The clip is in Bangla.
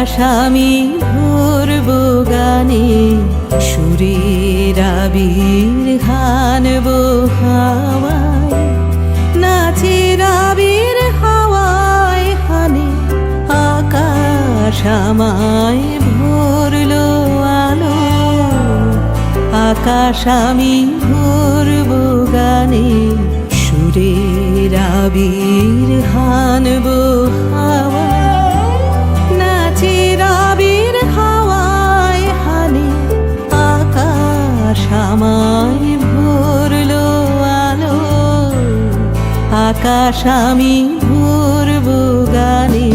আকাশ আমি ভরব গানে, সুরের আবির হানব হাওয়ায়, নাচের আবির হাওয়ায় হানে। আকাশ আমায় ভরলো আলো, আকাশ আমি ভরব গানে, সুরের আবির হানব হাওয়ায়, নাচের আবির হাওয়ায় হানে। আকাশ আমায় ভরলো আলো, আকাশ আমি ভরব গানে।